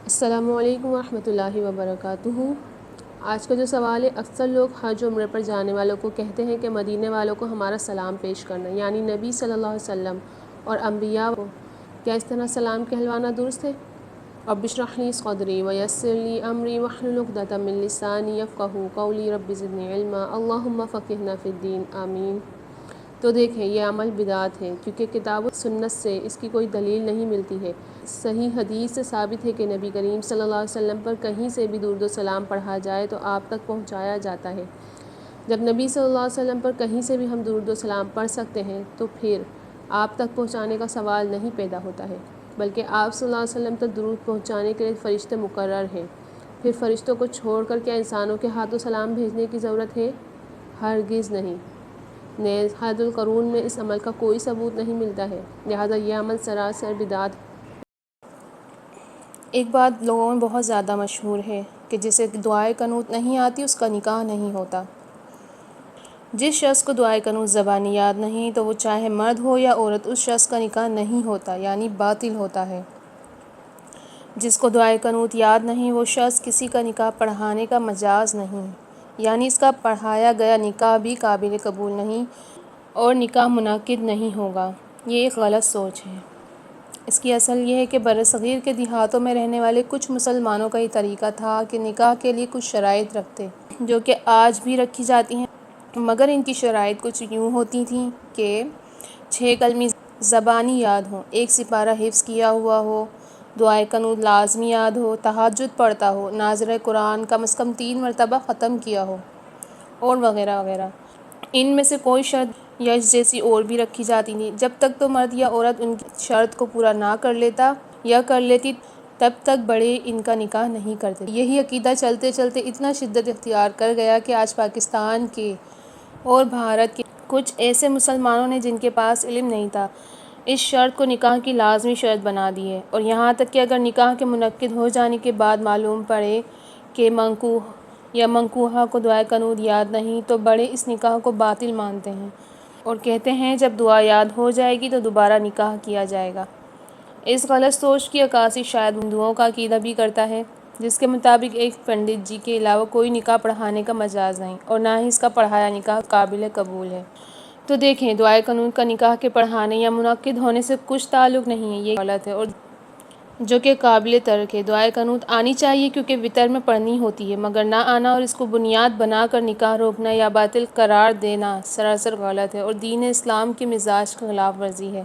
السلام علیکم ورحمۃ اللہ وبرکاتہ۔ آج کا جو سوال ہے، اکثر لوگ حج و عمرے پر جانے والوں کو کہتے ہیں کہ مدینے والوں کو ہمارا سلام پیش کرنا، یعنی نبی صلی اللہ علیہ وسلم اور انبیاء کو کیا اس طرح سلام کہلوانا درست ہے؟ رب اشرح لی صدری ویسر لی امری واحلل عقدۃ من لسانی یفقہوا قولی رب زدنی علما اللہم فقہنا فی الدین آمین۔ تو دیکھیں، یہ عمل بدعت ہے، کیونکہ کتاب و سنت سے اس کی کوئی دلیل نہیں ملتی ہے۔ صحیح حدیث سے ثابت ہے کہ نبی کریم صلی اللہ علیہ وسلم پر کہیں سے بھی درود و سلام پڑھا جائے تو آپ تک پہنچایا جاتا ہے۔ جب نبی صلی اللہ علیہ وسلم پر کہیں سے بھی ہم درود و سلام پڑھ سکتے ہیں تو پھر آپ تک پہنچانے کا سوال نہیں پیدا ہوتا ہے، بلکہ آپ صلی اللہ علیہ وسلم تک درود پہنچانے کے لیے فرشتے مقرر ہیں۔ پھر فرشتوں کو چھوڑ کر کیا انسانوں کے ہاتھوں سلام بھیجنے کی ضرورت ہے؟ ہرگز نہیں۔ نیز حد القرون میں اس عمل کا کوئی ثبوت نہیں ملتا ہے، لہذا یہ عمل سراسر بدعت ہے۔ ایک بات لوگوں میں بہت زیادہ مشہور ہے کہ جسے دعائے قنوت نہیں آتی اس کا نکاح نہیں ہوتا۔ جس شخص کو دعائے قنوت زبانی یاد نہیں تو وہ چاہے مرد ہو یا عورت، اس شخص کا نکاح نہیں ہوتا، یعنی باطل ہوتا ہے۔ جس کو دعائے قنوت یاد نہیں وہ شخص کسی کا نکاح پڑھانے کا مجاز نہیں، یعنی اس کا پڑھایا گیا نکاح بھی قابل قبول نہیں اور نکاح منعقد نہیں ہوگا۔ یہ ایک غلط سوچ ہے۔ اس کی اصل یہ ہے کہ برصغیر کے دیہاتوں میں رہنے والے کچھ مسلمانوں کا یہ طریقہ تھا کہ نکاح کے لیے کچھ شرائط رکھتے، جو کہ آج بھی رکھی جاتی ہیں، مگر ان کی شرائط کچھ یوں ہوتی تھیں کہ 6 کلمے زبانی یاد ہوں، 1 سپارہ حفظ کیا ہوا ہو، دعائے قنوت لازمی یاد ہو، تہجد پڑھتا ہو، ناظرہ قرآن کم از کم 3 مرتبہ ختم کیا ہو، اور وغیرہ وغیرہ۔ ان میں سے کوئی شرط یا اس جیسی اور بھی رکھی جاتی تھی۔ جب تک تو مرد یا عورت ان کی شرط کو پورا نہ کر لیتا یا کر لیتی تب تک بڑے ان کا نکاح نہیں کرتے۔ یہی عقیدہ چلتے چلتے اتنا شدت اختیار کر گیا کہ آج پاکستان کے اور بھارت کے کچھ ایسے مسلمانوں نے جن کے پاس علم نہیں تھا، اس شرط کو نکاح کی لازمی شرط بنا دی ہے، اور یہاں تک کہ اگر نکاح کے منعقد ہو جانے کے بعد معلوم پڑے کہ منکوح یا منکوحہ کو دعائے قنوت یاد نہیں تو بڑے اس نکاح کو باطل مانتے ہیں اور کہتے ہیں جب دعا یاد ہو جائے گی تو دوبارہ نکاح کیا جائے گا۔ اس غلط سوچ کی عکاسی شاید ہندوؤں کا عقیدہ بھی کرتا ہے، جس کے مطابق ایک پنڈت جی کے علاوہ کوئی نکاح پڑھانے کا مجاز نہیں اور نہ ہی اس کا پڑھایا نکاح قابل قبول ہے۔ تو دیکھیں، دعائے قنوت کا نکاح کے پڑھانے یا منعقد ہونے سے کچھ تعلق نہیں ہے، یہ غلط ہے اور جو کہ قابل ترک ہے۔ دعائے قنوت آنی چاہیے کیونکہ وتر میں پڑھنی ہوتی ہے، مگر نہ آنا اور اس کو بنیاد بنا کر نکاح روکنا یا باطل قرار دینا سراسر غلط ہے اور دین اسلام کے مزاج کی خلاف ورزی ہے۔